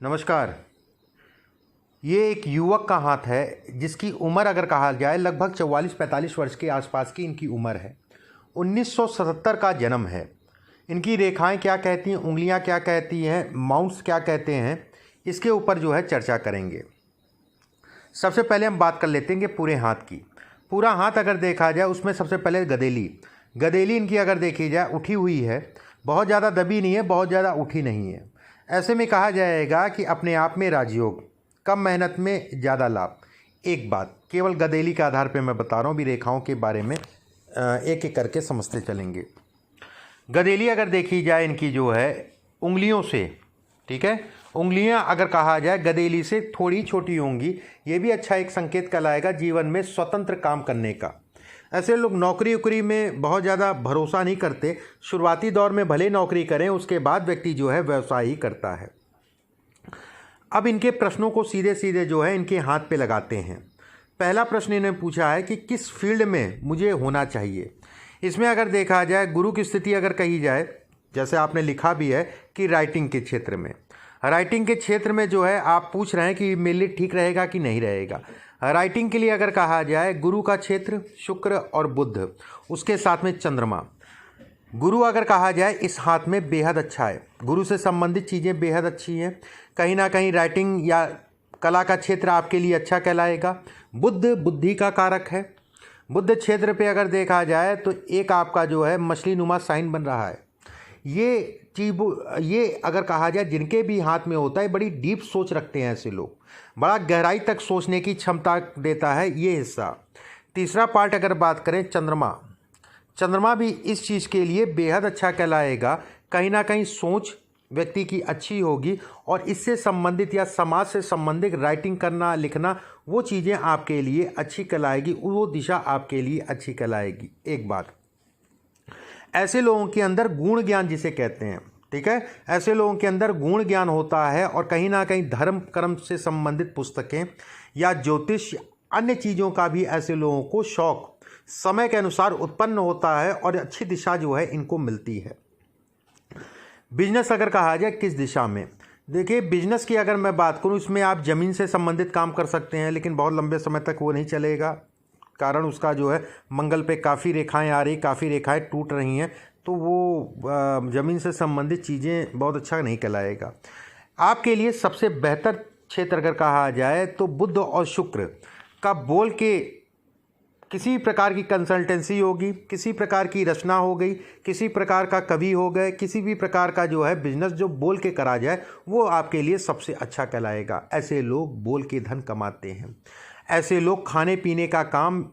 नमस्कार। ये एक युवक का हाथ है जिसकी उम्र अगर कहा जाए लगभग 44-45 वर्ष के आसपास की इनकी उम्र है। 1977 का जन्म है। इनकी रेखाएं क्या कहती हैं, उंगलियां क्या कहती हैं, माउंट्स क्या कहते हैं, इसके ऊपर जो है चर्चा करेंगे। सबसे पहले हम बात कर लेते हैं कि पूरे हाथ की। पूरा हाथ अगर देखा जाए उसमें सबसे पहले गदेली इनकी अगर देखी जाए उठी हुई है, बहुत ज़्यादा दबी नहीं है, बहुत ज़्यादा उठी नहीं है। ऐसे में कहा जाएगा कि अपने आप में राजयोग, कम मेहनत में ज़्यादा लाभ। एक बात केवल गदेली के आधार पे मैं बता रहा हूँ, भी रेखाओं के बारे में एक एक करके समझते चलेंगे। गदेली अगर देखी जाए इनकी जो है उंगलियों से, ठीक है, उंगलियां अगर कहा जाए गदेली से थोड़ी छोटी होंगी, ये भी अच्छा एक संकेत कहलाएगा जीवन में स्वतंत्र काम करने का। ऐसे लोग नौकरी उकरी में बहुत ज़्यादा भरोसा नहीं करते। शुरुआती दौर में भले नौकरी करें, उसके बाद व्यक्ति जो है व्यवसाय ही करता है। अब इनके प्रश्नों को सीधे सीधे जो है इनके हाथ पे लगाते हैं। पहला प्रश्न इन्हें पूछा है कि किस फील्ड में मुझे होना चाहिए। इसमें अगर देखा जाए गुरु की स्थिति अगर कही जाए, जैसे आपने लिखा भी है कि राइटिंग के क्षेत्र में, राइटिंग के क्षेत्र में जो है आप पूछ रहे हैं कि मेरे लिए ठीक रहेगा कि नहीं रहेगा। राइटिंग के लिए अगर कहा जाए गुरु का क्षेत्र शुक्र और बुध, उसके साथ में चंद्रमा। गुरु अगर कहा जाए इस हाथ में बेहद अच्छा है, गुरु से संबंधित चीज़ें बेहद अच्छी हैं। कहीं ना कहीं राइटिंग या कला का क्षेत्र आपके लिए अच्छा कहलाएगा। बुध बुद्धि का कारक है। बुध क्षेत्र पे अगर देखा जाए तो एक आपका जो है मछली नुमा साइन बन रहा है। ये अगर कहा जाए जिनके भी हाथ में होता है, बड़ी डीप सोच रखते हैं ऐसे लोग, बड़ा गहराई तक सोचने की क्षमता देता है ये हिस्सा। तीसरा पार्ट अगर बात करें चंद्रमा भी इस चीज़ के लिए बेहद अच्छा कहलाएगा। कहीं ना कहीं सोच व्यक्ति की अच्छी होगी और इससे संबंधित या समाज से संबंधित राइटिंग करना, लिखना, वो चीज़ें आपके लिए अच्छी कहलाएगी, वो दिशा आपके लिए अच्छी कहलाएगी। एक बात, ऐसे लोगों के अंदर गुण ज्ञान जिसे कहते हैं, ठीक है, ऐसे लोगों के अंदर गुण ज्ञान होता है और कहीं ना कहीं धर्म कर्म से संबंधित पुस्तकें या ज्योतिष अन्य चीज़ों का भी ऐसे लोगों को शौक समय के अनुसार उत्पन्न होता है और अच्छी दिशा जो है इनको मिलती है। बिजनेस अगर कहा जाए किस दिशा में, देखिए बिजनेस की अगर मैं बात करूं, इसमें आप ज़मीन से संबंधित काम कर सकते हैं, लेकिन बहुत लंबे समय तक वो नहीं चलेगा। कारण उसका जो है मंगल पे काफ़ी रेखाएं आ रही, काफ़ी रेखाएं टूट रही हैं, तो वो ज़मीन से संबंधित चीज़ें बहुत अच्छा नहीं कहलाएगा। आपके लिए सबसे बेहतर क्षेत्र अगर कहा जाए तो बुध और शुक्र का बोल के किसी प्रकार की कंसल्टेंसी होगी, किसी प्रकार की रचना हो गई, किसी प्रकार का कवि हो गए, किसी भी प्रकार का जो है बिजनेस जो बोल के करा जाए वो आपके लिए सबसे अच्छा कहलाएगा। ऐसे लोग बोल के धन कमाते हैं। ऐसे लोग खाने पीने का काम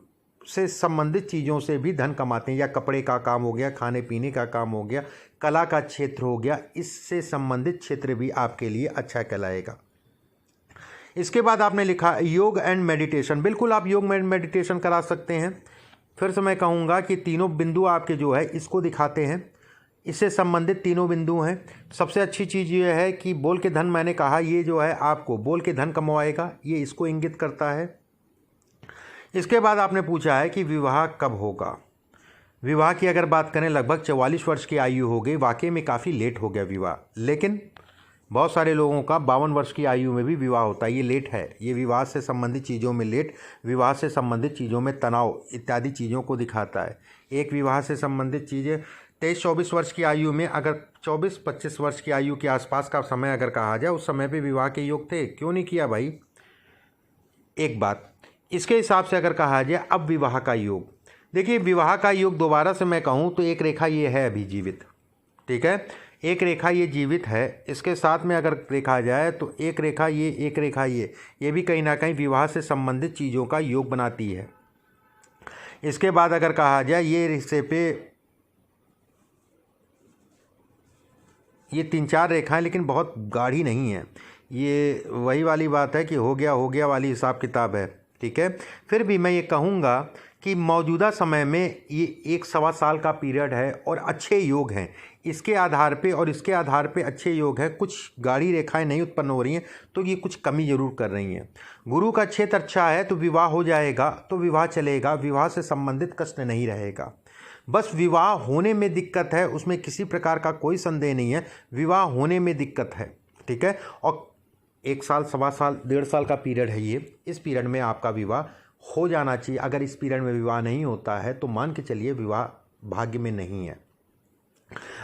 से संबंधित चीज़ों से भी धन कमाते हैं, या कपड़े का काम हो गया, खाने पीने का काम हो गया, कला का क्षेत्र हो गया, इससे संबंधित क्षेत्र भी आपके लिए अच्छा कहलाएगा। इसके बाद आपने लिखा योग एंड मेडिटेशन। बिल्कुल आप योग एंड मेडिटेशन करा सकते हैं। फिर से मैं कहूँगा कि तीनों बिंदु आपके जो है इसको दिखाते हैं, इससे संबंधित तीनों बिंदु हैं। सबसे अच्छी चीज़ ये है कि बोल के धन, मैंने कहा ये जो है आपको बोल के धन कमवाएगा, ये इसको इंगित करता है। इसके बाद आपने पूछा है कि विवाह कब होगा। विवाह की अगर बात करें, लगभग 44 वर्ष की आयु हो गई, वाकई में काफ़ी लेट हो गया विवाह, लेकिन बहुत सारे लोगों का 52 वर्ष की आयु में भी विवाह होता है। ये लेट है, ये विवाह से संबंधित चीज़ों में लेट, विवाह से संबंधित चीज़ों में तनाव इत्यादि चीज़ों को दिखाता है। एक विवाह से संबंधित चीज़ें 23-24 वर्ष की आयु में, अगर 24-25 वर्ष की आयु के आसपास का समय अगर कहा जाए, उस समय पे विवाह के योग थे, क्यों नहीं किया भाई। एक बात, इसके हिसाब से अगर कहा जाए अब विवाह का योग, देखिए विवाह का योग दोबारा से मैं कहूँ तो एक रेखा ये है अभी जीवित, ठीक है, एक रेखा ये जीवित है। इसके साथ में अगर देखा जाए तो एक रेखा ये, एक रेखा ये भी कहीं ना कहीं विवाह से संबंधित चीज़ों का योग बनाती है। इसके बाद अगर कहा जाए ये रिश्ते पे ये 3-4 रेखाएं, लेकिन बहुत गाढ़ी नहीं है। ये वही वाली बात है कि हो गया वाली हिसाब किताब है, ठीक है। फिर भी मैं ये कहूँगा कि मौजूदा समय में ये 1-1.25 साल का पीरियड है और अच्छे योग हैं इसके आधार पे, और इसके आधार पे अच्छे योग है। कुछ गाढ़ी रेखाएं नहीं उत्पन्न हो रही हैं तो ये कुछ कमी जरूर कर रही हैं। गुरु का क्षेत्र अच्छा है तो विवाह हो जाएगा, तो विवाह चलेगा, विवाह से संबंधित कष्ट नहीं रहेगा। बस विवाह होने में दिक्कत है, उसमें किसी प्रकार का कोई संदेह नहीं है, विवाह होने में दिक्कत है, ठीक है। और 1 साल, सवा साल, 1.5 साल का पीरियड है ये। इस पीरियड में आपका विवाह हो जाना चाहिए। अगर इस पीरियड में विवाह नहीं होता है तो मान के चलिए विवाह भाग्य में नहीं है।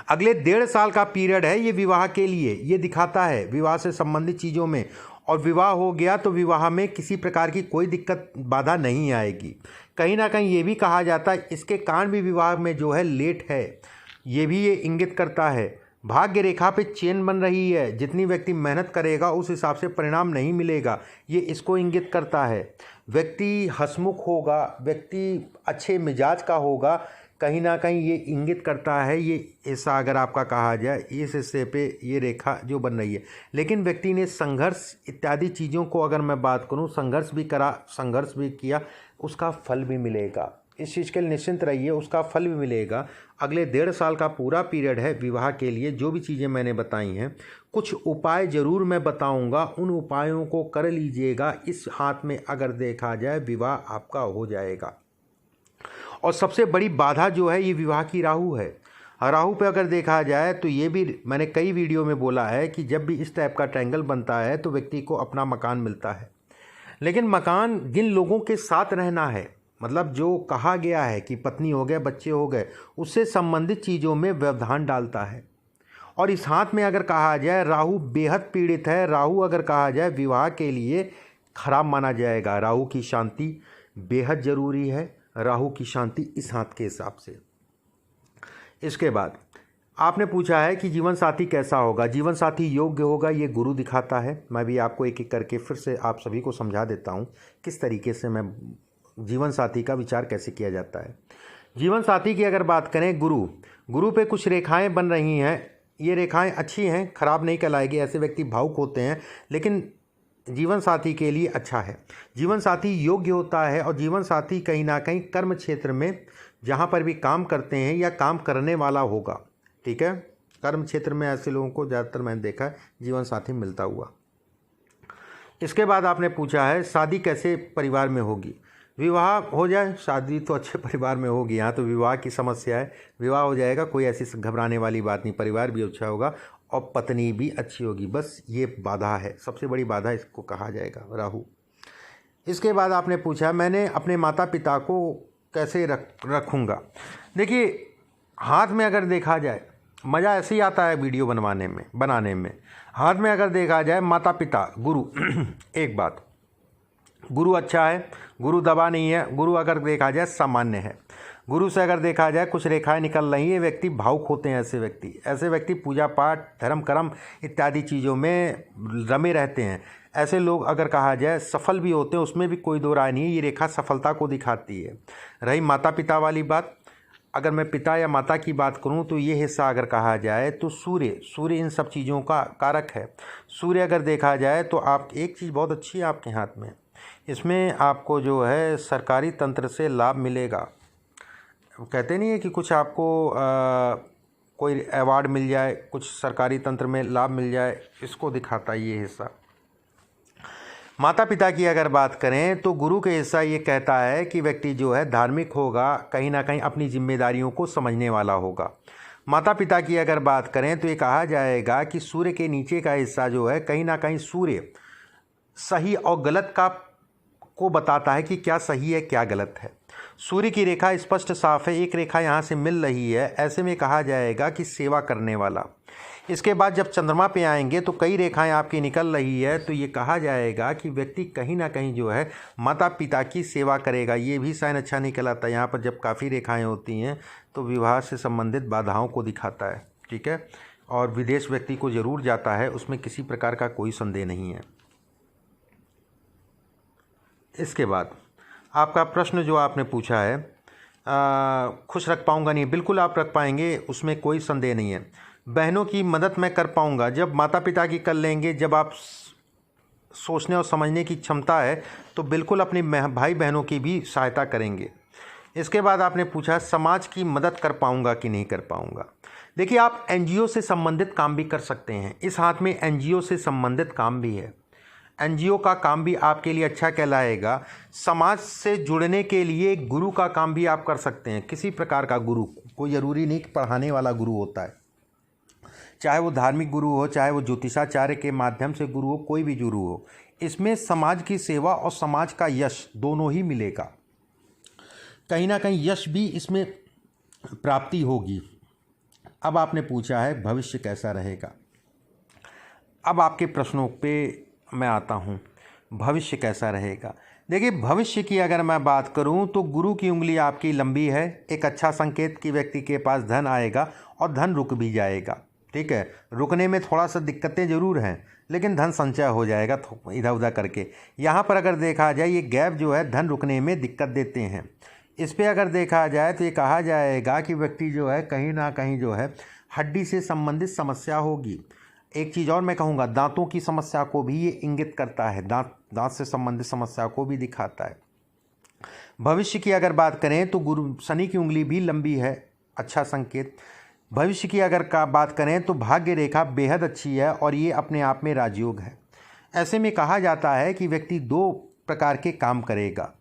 अगले 1.5 साल का पीरियड है ये विवाह के लिए, ये दिखाता है विवाह से संबंधित चीज़ों में। और विवाह हो गया तो विवाह में किसी प्रकार की कोई दिक्कत बाधा नहीं आएगी। कहीं ना कहीं ये भी कहा जाता है इसके कारण भी विवाह में जो है लेट है, ये भी ये इंगित करता है। भाग्य रेखा पे चेन बन रही है, जितनी व्यक्ति मेहनत करेगा उस हिसाब से परिणाम नहीं मिलेगा, ये इसको इंगित करता है। व्यक्ति हंसमुख होगा, व्यक्ति अच्छे मिजाज का होगा, कहीं ना कहीं ये इंगित करता है। ये ऐसा अगर आपका कहा जाए इस हिस्से पे ये रेखा जो बन रही है। लेकिन व्यक्ति ने संघर्ष इत्यादि चीज़ों को अगर मैं बात करूं, संघर्ष भी करा, संघर्ष भी किया, उसका फल भी मिलेगा। इस चीज़ के लिए निश्चिंत रहिए, उसका फल भी मिलेगा। अगले 1.5 साल का पूरा पीरियड है विवाह के लिए। जो भी चीज़ें मैंने बताई हैं, कुछ उपाय ज़रूर मैं बताऊंगा, उन उपायों को कर लीजिएगा। इस हाथ में अगर देखा जाए विवाह आपका हो जाएगा। और सबसे बड़ी बाधा जो है ये विवाह की राहु है। राहु पे अगर देखा जाए तो ये भी मैंने कई वीडियो में बोला है कि जब भी इस टाइप का ट्रायंगल बनता है तो व्यक्ति को अपना मकान मिलता है। लेकिन मकान जिन लोगों के साथ रहना है, मतलब जो कहा गया है कि पत्नी हो गए, बच्चे हो गए, उससे संबंधित चीज़ों में व्यवधान डालता है। और इस हाथ में अगर कहा जाए राहु बेहद पीड़ित है। राहु अगर कहा जाए विवाह के लिए खराब माना जाएगा। राहु की शांति बेहद ज़रूरी है, राहु की शांति इस हाथ के हिसाब से। इसके बाद आपने पूछा है कि जीवन साथी कैसा होगा, जीवन साथी योग्य होगा, ये गुरु दिखाता है। मैं भी आपको एक एक करके फिर से आप सभी को समझा देता हूँ किस तरीके से मैं जीवन साथी का विचार कैसे किया जाता है। जीवन साथी की अगर बात करें, गुरु पे कुछ रेखाएं बन रही हैं। ये रेखाएं अच्छी हैं, खराब नहीं कहलाएगी। ऐसे व्यक्ति भावुक होते हैं, लेकिन जीवन साथी के लिए अच्छा है। जीवन साथी योग्य होता है और जीवन साथी कहीं ना कहीं कर्म क्षेत्र में जहाँ पर भी काम करते हैं या काम करने वाला होगा। ठीक है, कर्म क्षेत्र में ऐसे लोगों को ज़्यादातर मैंने देखा है जीवन साथी मिलता हुआ। इसके बाद आपने पूछा है शादी कैसे परिवार में होगी। विवाह हो जाए, शादी तो अच्छे परिवार में होगी। यहाँ तो विवाह की समस्या है, विवाह हो जाएगा, कोई ऐसी घबराने वाली बात नहीं। परिवार भी अच्छा होगा और पत्नी भी अच्छी होगी, बस ये बाधा है, सबसे बड़ी बाधा इसको कहा जाएगा राहु। इसके बाद आपने पूछा मैंने अपने माता पिता को कैसे रखूँगा। देखिए, हाथ में अगर देखा जाए, मज़ा ऐसे ही आता है वीडियो बनाने में। हाथ में अगर देखा जाए माता पिता, गुरु एक बात, गुरु अच्छा है, गुरु दबा नहीं है। गुरु अगर देखा जाए सामान्य है। गुरु से अगर देखा जाए कुछ रेखाएं निकल रही हैं, व्यक्ति भावुक होते हैं। ऐसे व्यक्ति पूजा पाठ, धर्म कर्म इत्यादि चीज़ों में रमे रहते हैं। ऐसे लोग अगर कहा जाए सफल भी होते हैं, उसमें भी कोई दो राय नहीं है। ये रेखा सफलता को दिखाती है। रही माता पिता वाली बात, अगर मैं पिता या माता की बात करूं तो ये हिस्सा अगर कहा जाए तो सूर्य इन सब चीज़ों का कारक है। सूर्य अगर देखा जाए तो आप एक चीज़ बहुत अच्छी है आपके हाथ में, इसमें आपको जो है सरकारी तंत्र से लाभ मिलेगा। कहते नहीं है कि कुछ आपको कोई अवार्ड मिल जाए, कुछ सरकारी तंत्र में लाभ मिल जाए, इसको दिखाता है ये हिस्सा। माता पिता की अगर बात करें तो गुरु के हिस्सा ये कहता है कि व्यक्ति जो है धार्मिक होगा, कहीं ना कहीं अपनी जिम्मेदारियों को समझने वाला होगा। माता पिता की अगर बात करें तो ये कहा जाएगा कि सूर्य के नीचे का हिस्सा जो है, कहीं ना कहीं सूर्य सही और गलत को बताता है कि क्या सही है क्या गलत है। सूर्य की रेखा स्पष्ट साफ है, एक रेखा यहाँ से मिल रही है, ऐसे में कहा जाएगा कि सेवा करने वाला। इसके बाद जब चंद्रमा पे आएंगे तो कई रेखाएं आपकी निकल रही है, तो ये कहा जाएगा कि व्यक्ति कहीं ना कहीं जो है माता पिता की सेवा करेगा। ये भी साइन अच्छा नहीं कहलाता। यहाँ पर जब काफ़ी रेखाएं होती हैं तो विवाह से संबंधित बाधाओं को दिखाता है। ठीक है, और विदेश व्यक्ति को ज़रूर जाता है, उसमें किसी प्रकार का कोई संदेह नहीं है। इसके बाद आपका प्रश्न जो आपने पूछा है, खुश रख पाऊंगा नहीं, बिल्कुल आप रख पाएंगे, उसमें कोई संदेह नहीं है। बहनों की मदद मैं कर पाऊंगा, जब माता पिता की कर लेंगे, जब आप सोचने और समझने की क्षमता है तो बिल्कुल अपने भाई बहनों की भी सहायता करेंगे। इसके बाद आपने पूछा समाज की मदद कर पाऊंगा कि नहीं कर पाऊंगा। देखिए, आप एनजीओ से संबंधित काम भी कर सकते हैं। इस हाथ में एनजीओ से संबंधित काम भी है। एनजीओ का काम भी आपके लिए अच्छा कहलाएगा। समाज से जुड़ने के लिए गुरु का काम भी आप कर सकते हैं। किसी प्रकार का गुरु, कोई ज़रूरी नहीं कि पढ़ाने वाला गुरु होता है, चाहे वो धार्मिक गुरु हो, चाहे वो ज्योतिषाचार्य के माध्यम से गुरु हो, कोई भी गुरु हो, इसमें समाज की सेवा और समाज का यश दोनों ही मिलेगा। कहीं ना कहीं यश भी इसमें प्राप्ति होगी। अब आपने पूछा है भविष्य कैसा रहेगा। अब आपके प्रश्नों पे मैं आता हूँ, भविष्य कैसा रहेगा। देखिए, भविष्य की अगर मैं बात करूं तो गुरु की उंगली आपकी लंबी है, एक अच्छा संकेत कि व्यक्ति के पास धन आएगा और धन रुक भी जाएगा। ठीक है, रुकने में थोड़ा सा दिक्कतें ज़रूर हैं, लेकिन धन संचय हो जाएगा इधर उधर करके। यहाँ पर अगर देखा जाए, ये गैप जो है धन रुकने में दिक्कत देते हैं। इस पर अगर देखा जाए तो ये कहा जाएगा कि व्यक्ति जो है कहीं ना कहीं जो है हड्डी से संबंधित समस्या होगी। एक चीज़ और मैं कहूँगा, दांतों की समस्या को भी ये इंगित करता है, दांत से संबंधित समस्या को भी दिखाता है। भविष्य की अगर बात करें तो गुरु शनि की उंगली भी लंबी है, अच्छा संकेत। भविष्य की अगर बात करें तो भाग्य रेखा बेहद अच्छी है और ये अपने आप में राजयोग है। ऐसे में कहा जाता है कि व्यक्ति दो प्रकार के काम करेगा।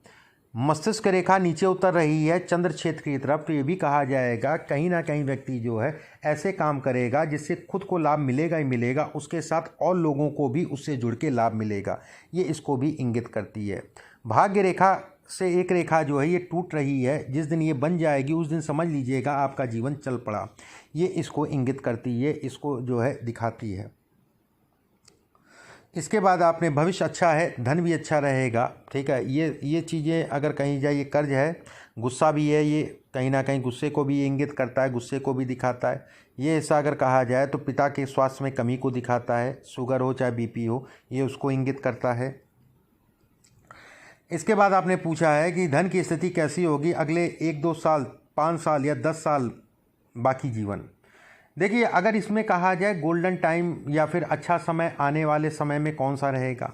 मस्तिष्क रेखा नीचे उतर रही है चंद्र क्षेत्र की तरफ, तो ये भी कहा जाएगा कहीं ना कहीं व्यक्ति जो है ऐसे काम करेगा जिससे खुद को लाभ मिलेगा ही मिलेगा, उसके साथ और लोगों को भी उससे जुड़ के लाभ मिलेगा, ये इसको भी इंगित करती है। भाग्य रेखा से एक रेखा जो है ये टूट रही है, जिस दिन ये बन जाएगी उस दिन समझ लीजिएगा आपका जीवन चल पड़ा, ये इसको इंगित करती है, इसको जो है दिखाती है। इसके बाद आपने भविष्य अच्छा है, धन भी अच्छा रहेगा। ठीक है, ये चीज़ें अगर कहीं जाए, ये कर्ज है, गुस्सा भी है, ये कहीं ना कहीं गुस्से को भी इंगित करता है, गुस्से को भी दिखाता है। ये ऐसा अगर कहा जाए तो पिता के स्वास्थ्य में कमी को दिखाता है, शुगर हो चाहे बीपी हो, ये उसको इंगित करता है। इसके बाद आपने पूछा है कि धन की स्थिति कैसी होगी अगले 1-2 साल, 5 साल या 10 साल बाकी जीवन। देखिए, अगर इसमें कहा जाए गोल्डन टाइम या फिर अच्छा समय आने वाले समय में कौन सा रहेगा,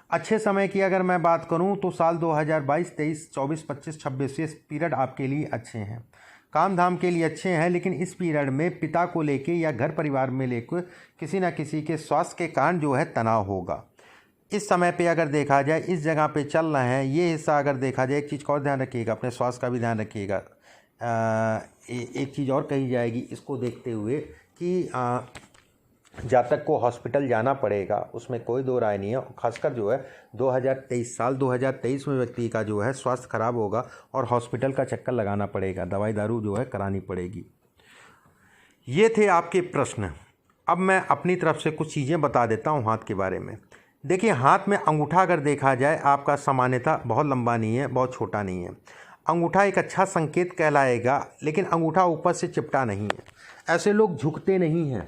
अच्छे समय की अगर मैं बात करूं तो साल 2022, 23, 24, 25, 26 ये पीरियड आपके लिए अच्छे हैं, काम धाम के लिए अच्छे हैं। लेकिन इस पीरियड में पिता को लेके या घर परिवार में लेकर किसी न किसी के स्वास्थ्य के कारण जो है तनाव होगा। इस समय पे अगर देखा जाए, इस जगह पे चल रहे हैं, ये हिस्सा अगर देखा जाए, एक चीज़ का और ध्यान रखिएगा, अपने स्वास्थ्य का भी ध्यान रखिएगा। एक चीज़ और कही जाएगी इसको देखते हुए कि जातक को हॉस्पिटल जाना पड़ेगा, उसमें कोई दो राय नहीं है। खासकर जो है 2023 में व्यक्ति का जो है स्वास्थ्य खराब होगा और हॉस्पिटल का चक्कर लगाना पड़ेगा, दवाई दारू जो है करानी पड़ेगी। ये थे आपके प्रश्न। अब मैं अपनी तरफ से कुछ चीज़ें बता देता हूँ हाथ के बारे में। देखिए, हाथ में अंगूठा अगर देखा जाए आपका सामान्यतः बहुत लंबा नहीं है, बहुत छोटा नहीं है। अंगूठा एक अच्छा संकेत कहलाएगा, लेकिन अंगूठा ऊपर से चिपटा नहीं है। ऐसे लोग झुकते नहीं हैं,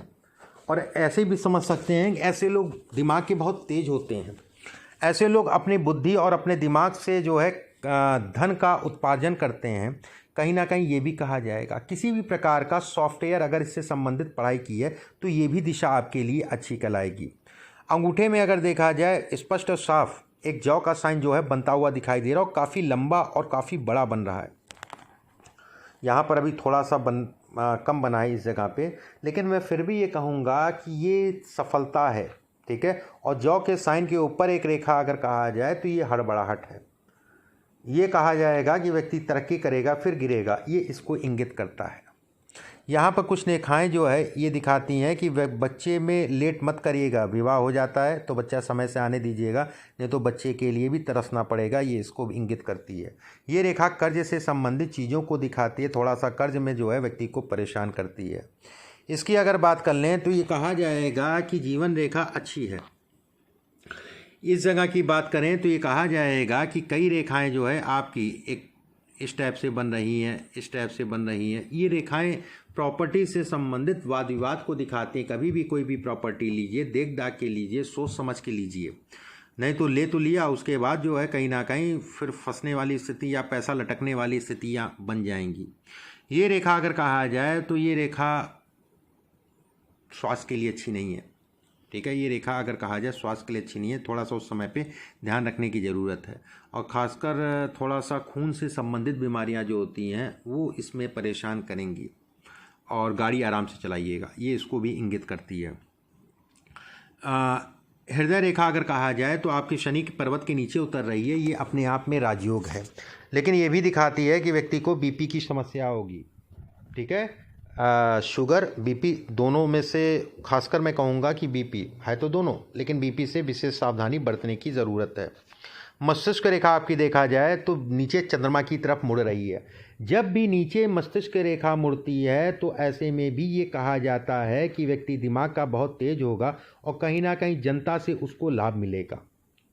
और ऐसे भी समझ सकते हैं कि ऐसे लोग दिमाग के बहुत तेज होते हैं। ऐसे लोग अपनी बुद्धि और अपने दिमाग से जो है धन का उत्पादन करते हैं। कहीं ना कहीं ये भी कहा जाएगा, किसी भी प्रकार का सॉफ्टवेयर अगर इससे संबंधित पढ़ाई की है तो ये भी दिशा आपके लिए अच्छी कहलाएगी। अंगूठे में अगर देखा जाए, स्पष्ट और साफ एक जौ का साइन जो है बनता हुआ दिखाई दे रहा है, और काफ़ी लंबा और काफ़ी बड़ा बन रहा है। यहाँ पर अभी थोड़ा सा कम बना है इस जगह पे, लेकिन मैं फिर भी ये कहूँगा कि ये सफलता है। ठीक है, और जौ के साइन के ऊपर एक रेखा अगर कहा जाए तो ये हड़बड़ाहट है। ये कहा जाएगा कि व्यक्ति तरक्की करेगा फिर गिरेगा, ये इसको इंगित करता है। यहाँ पर कुछ रेखाएं जो है ये दिखाती हैं कि बच्चे में लेट मत करिएगा, विवाह हो जाता है तो बच्चा समय से आने दीजिएगा, नहीं तो बच्चे के लिए भी तरसना पड़ेगा, ये इसको इंगित करती है। ये रेखा कर्ज से संबंधित चीज़ों को दिखाती है, थोड़ा सा कर्ज में जो है व्यक्ति को परेशान करती है। इसकी अगर बात कर लें तो ये कहा जाएगा कि जीवन रेखा अच्छी है। इस जगह की बात करें तो ये कहा जाएगा कि कई रेखाएँ जो है आपकी एक इस टाइप से बन रही हैं, इस टाइप से बन रही हैं। ये रेखाएं प्रॉपर्टी से संबंधित वाद विवाद को दिखाती हैं। कभी भी कोई भी प्रॉपर्टी लीजिए, देख दाख के लीजिए, सोच समझ के लीजिए, नहीं तो ले तो लिया, उसके बाद जो है कहीं ना कहीं फिर फंसने वाली स्थिति या पैसा लटकने वाली स्थितियाँ बन जाएंगी। ये रेखा अगर कहा जाए तो ये रेखा स्वास्थ्य के लिए अच्छी नहीं है। ठीक है, ये रेखा अगर कहा जाए स्वास्थ्य के लिए अच्छी नहीं है, थोड़ा सा उस समय पे ध्यान रखने की ज़रूरत है। और ख़ासकर थोड़ा सा खून से संबंधित बीमारियां जो होती हैं वो इसमें परेशान करेंगी। और गाड़ी आराम से चलाइएगा, ये इसको भी इंगित करती है। हृदय रेखा अगर कहा जाए तो आपकी शनि के पर्वत के नीचे उतर रही है, ये अपने आप में राजयोग है, लेकिन ये भी दिखाती है कि व्यक्ति को बीपी की समस्या होगी। ठीक है, शुगर बीपी दोनों में से खासकर मैं कहूँगा कि बीपी है तो दोनों, लेकिन बीपी से विशेष सावधानी बरतने की ज़रूरत है। मस्तिष्क रेखा आपकी देखा जाए तो नीचे चंद्रमा की तरफ मुड़ रही है। जब भी नीचे मस्तिष्क रेखा मुड़ती है तो ऐसे में भी ये कहा जाता है कि व्यक्ति दिमाग का बहुत तेज होगा और कहीं ना कहीं जनता से उसको लाभ मिलेगा।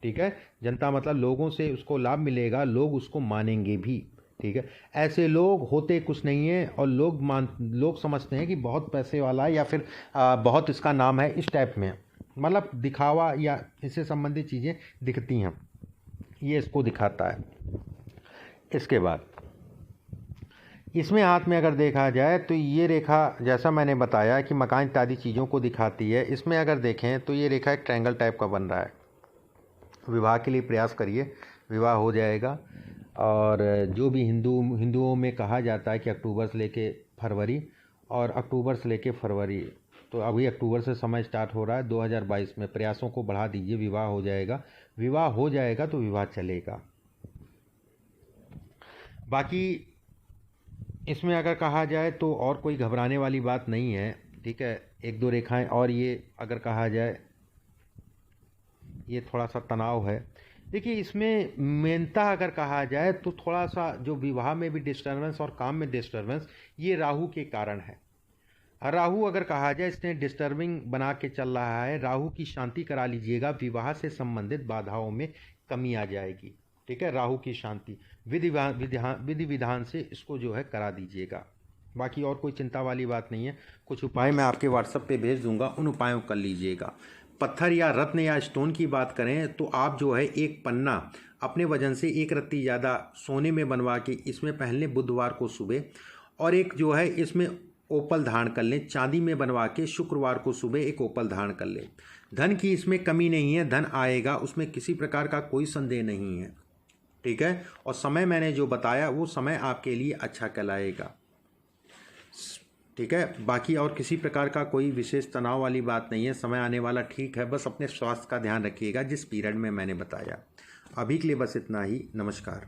ठीक है, जनता मतलब लोगों से उसको लाभ मिलेगा, लोग उसको मानेंगे भी। ठीक है, ऐसे लोग होते कुछ नहीं है और लोग समझते हैं कि बहुत पैसे वाला है या फिर बहुत इसका नाम है, इस टाइप में मतलब दिखावा या इससे संबंधित चीज़ें दिखती हैं, ये इसको दिखाता है। इसके बाद इसमें हाथ में अगर देखा जाए तो ये रेखा जैसा मैंने बताया कि मकान इत्यादि चीज़ों को दिखाती है। इसमें अगर देखें तो ये रेखा एक ट्रायंगल टाइप का बन रहा है। विवाह के लिए प्रयास करिए, विवाह हो जाएगा। और जो भी हिंदुओं में कहा जाता है कि अक्टूबर से लेके फरवरी और अक्टूबर से लेके फरवरी, तो अभी अक्टूबर से समय स्टार्ट हो रहा है 2022 में, प्रयासों को बढ़ा दीजिए, विवाह हो जाएगा। विवाह हो जाएगा तो विवाह चलेगा। बाकी इसमें अगर कहा जाए तो और कोई घबराने वाली बात नहीं है। ठीक है, एक दो रेखाएं और ये अगर कहा जाए, ये थोड़ा सा तनाव है। देखिए इसमें मेनता अगर कहा जाए तो थोड़ा सा जो विवाह में भी डिस्टर्बेंस और काम में डिस्टर्बेंस, ये राहु के कारण है। राहु अगर कहा जाए इसने डिस्टर्बिंग बना के चल रहा है। राहु की शांति करा लीजिएगा, विवाह से संबंधित बाधाओं में कमी आ जाएगी। ठीक है, राहु की शांति विधि विधान से इसको जो है करा दीजिएगा। बाकी और कोई चिंता वाली बात नहीं है। कुछ उपाय मैं आपके व्हाट्सएप पे भेज दूंगा, उन उपायों कर लीजिएगा। पत्थर या रत्न या स्टोन की बात करें तो आप जो है एक पन्ना अपने वजन से एक रत्ती ज़्यादा सोने में बनवा के इसमें पहन लें बुधवार को सुबह, और एक जो है इसमें ओपल धारण कर लें। चांदी में बनवा के शुक्रवार को सुबह एक ओपल धारण कर लें। धन की इसमें कमी नहीं है, धन आएगा, उसमें किसी प्रकार का कोई संदेह नहीं है। ठीक है, और समय मैंने जो बताया वो समय आपके लिए अच्छा कहलाएगा। ठीक है, बाकी और किसी प्रकार का कोई विशेष तनाव वाली बात नहीं है। समय आने वाला ठीक है, बस अपने स्वास्थ्य का ध्यान रखिएगा जिस पीरियड में मैंने बताया। अभी के लिए बस इतना ही। नमस्कार।